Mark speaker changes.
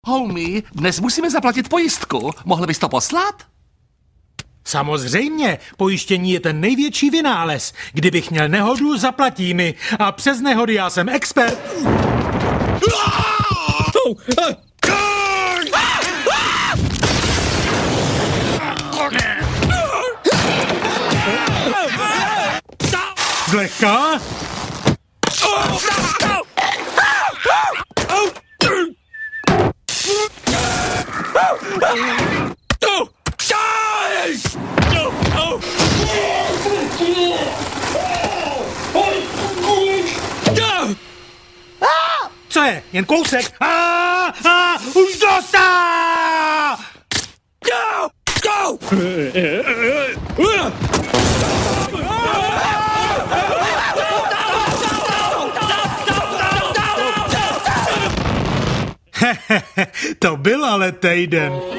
Speaker 1: Homie, dnes musíme zaplatit pojistku. Mohl bys to poslat?
Speaker 2: Samozřejmě, pojištění je ten největší vynález. Kdybych měl nehodu, zaplatí mi. A přes nehody já jsem expert. Zlehka? Co je? Jen kousek? Už dostal! To byl ale týden.